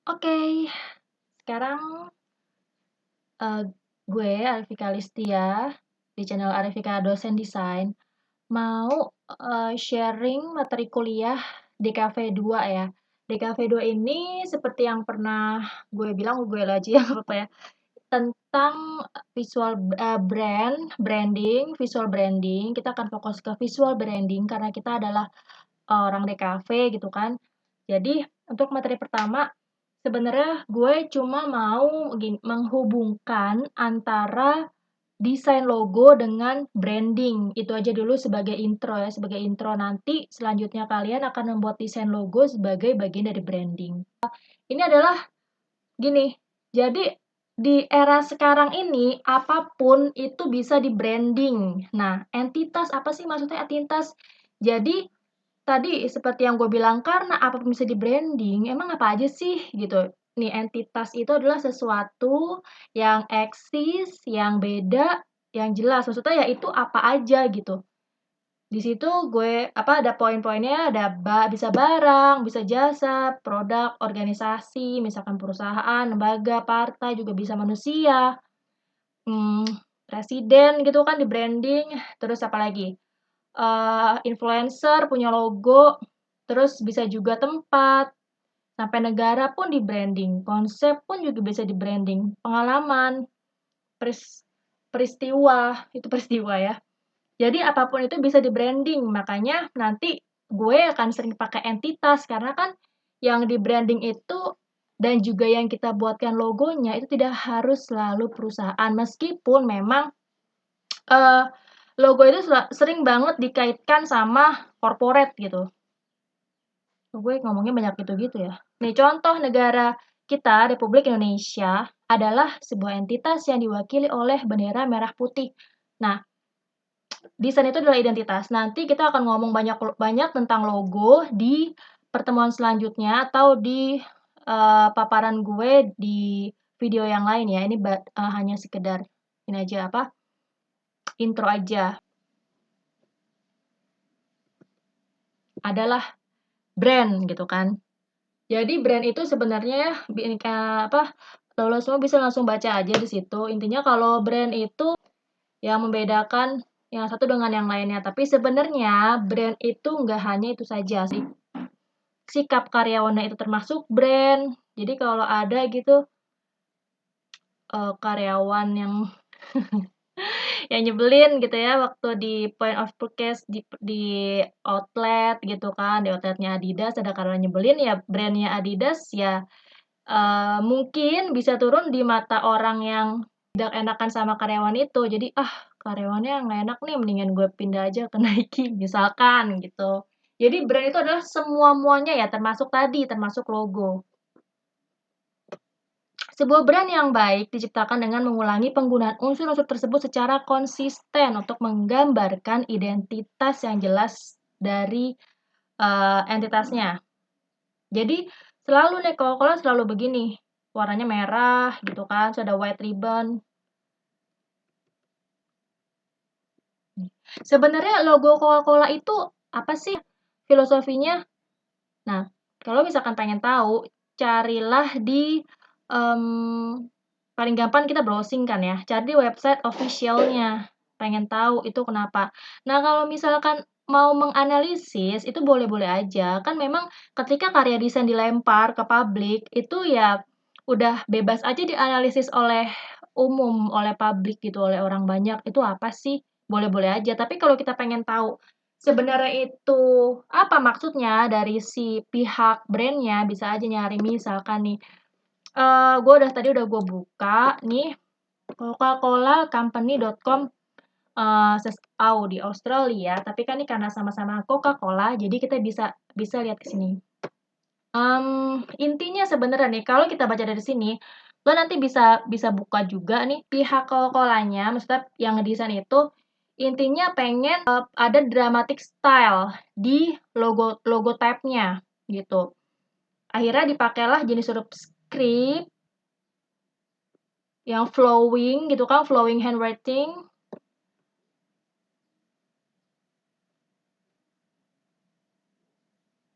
Oke, sekarang eh, gue Arifika Listia di channel Arifika Dosen Desain mau sharing materi kuliah DKV 2 ya. DKV 2 ini seperti yang pernah gue bilang, gue lagi ya, apa ya, tentang branding, visual branding. Kita akan fokus ke visual branding karena kita adalah orang DKV gitu kan. Jadi untuk materi pertama sebenarnya gue cuma mau menghubungkan antara desain logo dengan branding. Itu aja dulu sebagai intro ya, sebagai intro. Nanti selanjutnya kalian akan membuat desain logo sebagai bagian dari branding. Ini adalah gini, jadi di era sekarang ini apapun itu bisa di branding. Nah, entitas apa sih maksudnya entitas? Jadi tadi seperti yang gue bilang, karena apapun bisa di-branding, emang apa aja sih gitu. Nih, entitas itu adalah sesuatu yang eksis, yang beda, yang jelas. Maksudnya ya itu apa aja gitu. Di situ gue ada poin-poinnya, ada bisa barang, bisa jasa, produk, organisasi, misalkan perusahaan, lembaga, partai, juga bisa manusia, hmm, presiden gitu kan di branding. Terus apa lagi? Influencer punya logo, terus bisa juga tempat, sampai negara pun di branding, konsep pun juga bisa di branding, pengalaman, peristiwa, itu peristiwa ya. Jadi apapun itu bisa di branding, makanya nanti gue akan sering pakai entitas, karena kan yang di branding itu dan juga yang kita buatkan logonya itu tidak harus selalu perusahaan, meskipun memang eh, logo itu sering banget dikaitkan sama corporate gitu. Gue ngomongnya banyak gitu-gitu ya. Nih contoh negara kita, Republik Indonesia, adalah sebuah entitas yang diwakili oleh bendera merah putih. Nah, desain itu adalah identitas. Nanti kita akan ngomong banyak tentang logo di pertemuan selanjutnya atau di paparan gue di video yang lain ya. Ini hanya sekedar ini aja intro aja. Adalah brand gitu kan. Jadi brand itu sebenarnya ya lo semua bisa langsung baca aja di situ. Intinya kalau brand itu yang membedakan yang satu dengan yang lainnya. Tapi sebenarnya brand itu nggak hanya itu saja sih. Sikap karyawannya itu termasuk brand. Jadi kalau ada gitu karyawan yang yang nyebelin gitu ya waktu di point of purchase di outlet gitu kan, di outletnya Adidas ada karyawan nyebelin, ya brandnya Adidas ya mungkin bisa turun di mata orang yang tidak enakan sama karyawan itu. Jadi, karyawannya nggak enak nih, mendingan gue pindah aja ke Nike, misalkan gitu. Jadi brand itu adalah semua-muanya ya, termasuk logo. Sebuah brand yang baik diciptakan dengan mengulangi penggunaan unsur-unsur tersebut secara konsisten untuk menggambarkan identitas yang jelas dari entitasnya. Jadi selalu nih Coca-Cola selalu begini, warnanya merah gitu kan, terus ada white ribbon. Sebenarnya logo Coca-Cola itu apa sih filosofinya? Nah, kalau misalkan pengen tahu, carilah di paling gampang kita browsing kan ya, cari di website official-nya. Pengen tahu itu kenapa. Nah, kalau misalkan mau menganalisis itu boleh-boleh aja. Kan memang ketika karya desain dilempar ke publik itu ya udah bebas aja dianalisis oleh umum, oleh publik gitu, oleh orang banyak. Itu apa sih? Boleh-boleh aja. Tapi kalau kita pengen tahu sebenarnya itu apa maksudnya dari si pihak brandnya, bisa aja nyari misalkan nih, tadi udah gue buka nih coca-colacompany.com, di Australia, tapi kan ini karena sama-sama Coca-Cola, jadi kita bisa lihat ke sini. Intinya sebenarnya nih, kalau kita baca dari sini, lo nanti bisa buka juga nih pihak Coca-Colanya, maksudnya yang ngedesain itu, intinya pengen ada dramatic style di logo type-nya gitu. Akhirnya dipakailah jenis huruf script yang flowing gitu kan, flowing handwriting.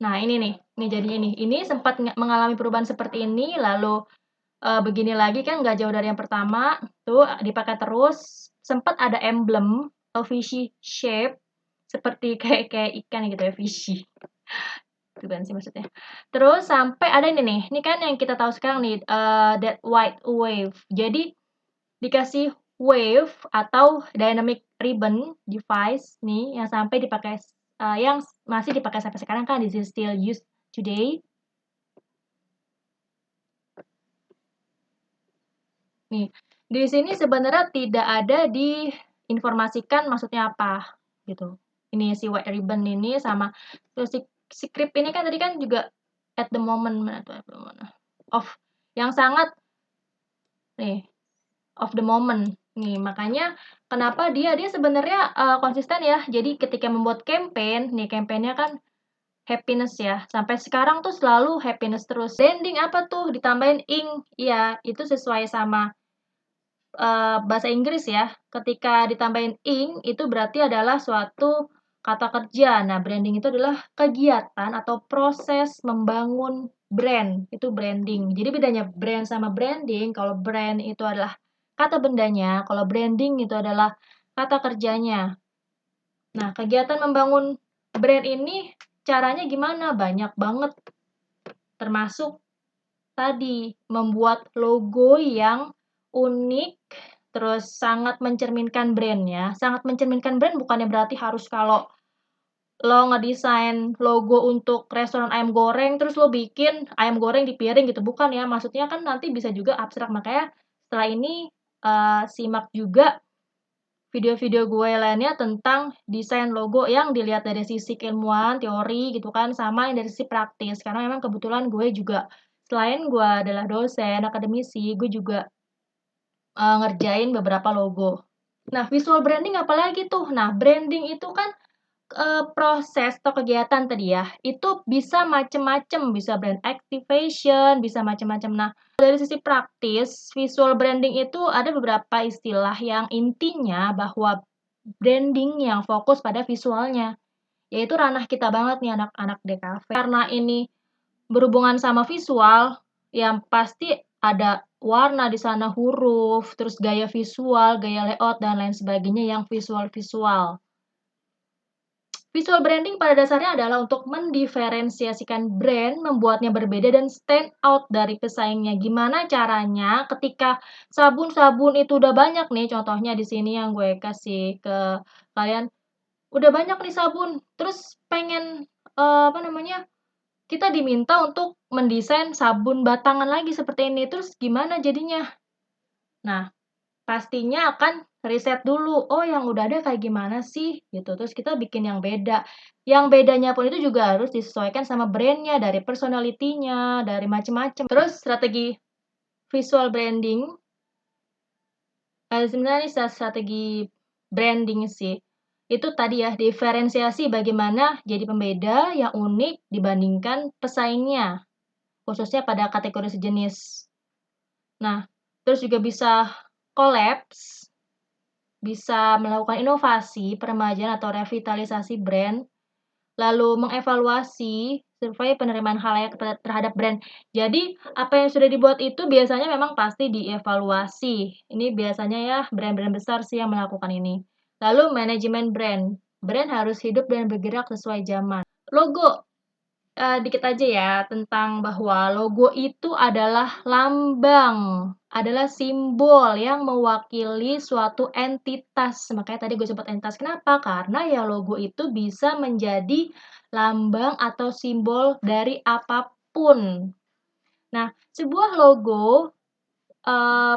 Nah ini jadinya nih, ini sempat mengalami perubahan seperti ini, lalu, begini lagi kan nggak jauh dari yang pertama, tuh dipakai terus, sempat ada emblem, fishy shape, seperti kayak kayak ikan gitu ya, fishy, itu kan sih maksudnya. Terus sampai ada ini nih, ini kan yang kita tahu sekarang nih, that white wave. Jadi dikasih wave atau dynamic ribbon device nih yang sampai dipakai yang masih dipakai sampai sekarang kan, this is still used today. Nih, di sini sebenarnya tidak ada diinformasikan maksudnya apa gitu. Ini si white ribbon ini sama terus si script ini kan tadi kan juga at the moment mana tuh of yang sangat nih of the moment. Nih, makanya kenapa dia sebenarnya, konsisten ya. Jadi ketika membuat campaign, nih campaign-nya kan happiness ya, sampai sekarang tuh selalu happiness terus. Branding apa tuh? Ditambahin ing. Iya, itu sesuai sama, bahasa Inggris ya. Ketika ditambahin ing, itu berarti adalah suatu kata kerja. Nah, branding itu adalah kegiatan atau proses membangun brand, itu branding. Jadi bedanya brand sama branding, kalau brand itu adalah kata bendanya, kalau branding itu adalah kata kerjanya. Nah, kegiatan membangun brand ini caranya gimana? Banyak banget. Termasuk tadi, membuat logo yang unik, terus sangat mencerminkan brand-nya. Sangat mencerminkan brand bukannya berarti harus kalau lo ngedesain logo untuk restoran ayam goreng, terus lo bikin ayam goreng di piring gitu, bukan ya. Maksudnya kan nanti bisa juga abstrak. Makanya setelah ini, simak juga video-video gue lainnya tentang desain logo yang dilihat dari sisi keilmuan, teori gitu kan, sama yang dari sisi praktis. Karena memang kebetulan gue juga selain gue adalah dosen, akademisi, gue juga ngerjain beberapa logo. Nah, visual branding apalagi tuh? Nah, branding itu kan proses atau kegiatan tadi ya, itu bisa macem-macem, bisa brand activation, bisa macem-macem. Nah, dari sisi praktis, visual branding itu ada beberapa istilah yang intinya bahwa branding yang fokus pada visualnya, yaitu ranah kita banget nih anak-anak DKV. Karena ini berhubungan sama visual, yang pasti ada warna di sana, huruf, terus gaya visual, gaya layout, dan lain sebagainya yang visual-visual. Visual branding pada dasarnya adalah untuk mendiferensiasikan brand, membuatnya berbeda dan stand out dari pesaingnya. Gimana caranya ketika sabun-sabun itu udah banyak nih, contohnya di sini yang gue kasih ke kalian, udah banyak nih sabun, terus pengen, apa namanya, kita diminta untuk mendesain sabun batangan lagi seperti ini, terus gimana jadinya? Nah, pastinya akan riset dulu, oh yang udah ada kayak gimana sih gitu, terus kita bikin yang beda. Yang bedanya pun itu juga harus disesuaikan sama brand-nya, dari personality-nya, dari macem-macem. Terus strategi visual branding, sebenarnya ini strategi branding sih. Itu tadi ya, diferensiasi bagaimana jadi pembeda yang unik dibandingkan pesaingnya, khususnya pada kategori sejenis. Nah, terus juga bisa collapse, bisa melakukan inovasi, peremajaan atau revitalisasi brand, lalu mengevaluasi survei penerimaan khalayak terhadap brand. Jadi, apa yang sudah dibuat itu biasanya memang pasti dievaluasi. Ini biasanya ya brand-brand besar sih yang melakukan ini. Lalu manajemen brand. Brand harus hidup dan bergerak sesuai zaman. Logo. Dikit aja ya tentang bahwa logo itu adalah lambang, adalah simbol yang mewakili suatu entitas. Makanya tadi gue sebut entitas, kenapa? Karena ya logo itu bisa menjadi lambang atau simbol dari apapun. Nah, sebuah logo, eee,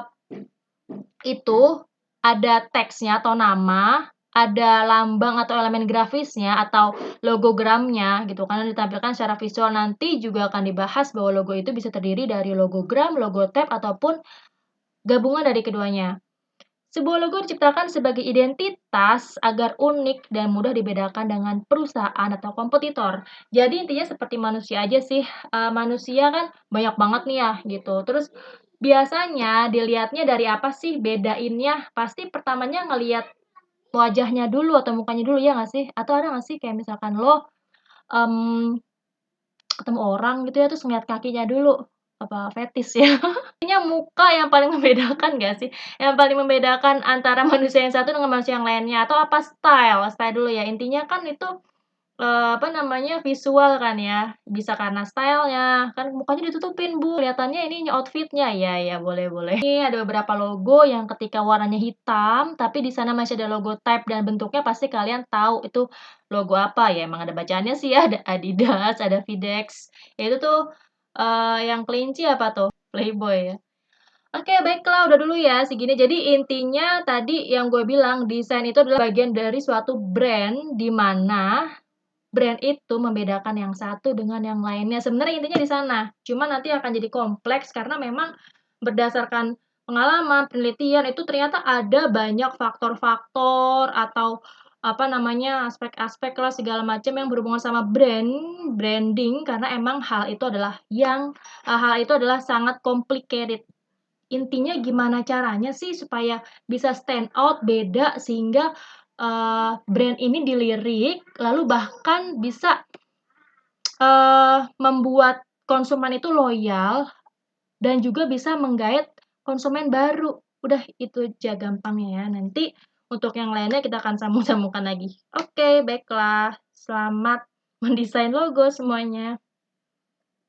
itu ada teksnya atau nama, ada lambang atau elemen grafisnya atau logogramnya gitu kan ditampilkan secara visual. Nanti juga akan dibahas bahwa logo itu bisa terdiri dari logogram, logotype, ataupun gabungan dari keduanya. Sebuah logo diciptakan sebagai identitas agar unik dan mudah dibedakan dengan perusahaan atau kompetitor. Jadi intinya seperti manusia aja sih, manusia kan banyak banget nih ya gitu. Terus biasanya dilihatnya dari apa sih bedainnya? Pasti pertamanya ngelihat wajahnya dulu atau mukanya dulu, ya nggak sih? Atau ada nggak sih kayak misalkan lo, mmm ketemu orang gitu ya, terus ngeliat kakinya dulu, apa fetis ya? Kayaknya muka yang paling membedakan nggak sih? Yang paling membedakan antara manusia yang satu dengan manusia yang lainnya, atau apa style, style dulu ya, intinya kan itu apa namanya, visual kan ya, bisa karena style-nya, kan mukanya ditutupin, Bu, kelihatannya ininya, outfit-nya, iya iya, boleh boleh. Ini ada beberapa logo yang ketika warnanya hitam, tapi di sana masih ada logo Type dan bentuknya pasti kalian tahu itu logo apa, ya emang ada bacaannya sih ya, ada Adidas, ada Videx, ya itu tuh, yang kelinci apa tuh? Playboy ya. Oke, baiklah, udah dulu ya segini. Jadi intinya tadi yang gue bilang, desain itu adalah bagian dari suatu brand, di mana brand itu membedakan yang satu dengan yang lainnya, sebenarnya intinya di sana. Cuma nanti akan jadi kompleks karena memang berdasarkan pengalaman, penelitian, itu ternyata ada banyak faktor-faktor atau apa namanya, aspek-aspek lah segala macam yang berhubungan sama branding karena emang hal itu adalah sangat complicated. Intinya gimana caranya sih supaya bisa stand out, beda, sehingga, brand ini dilirik, lalu bahkan bisa, membuat konsumen itu loyal dan juga bisa menggait konsumen baru. Udah itu aja gampangnya ya, nanti untuk yang lainnya kita akan sambung-sambungkan lagi. Oke, baiklah. Selamat mendesain logo semuanya.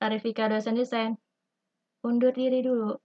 Arifika, dosen desain, undur diri dulu.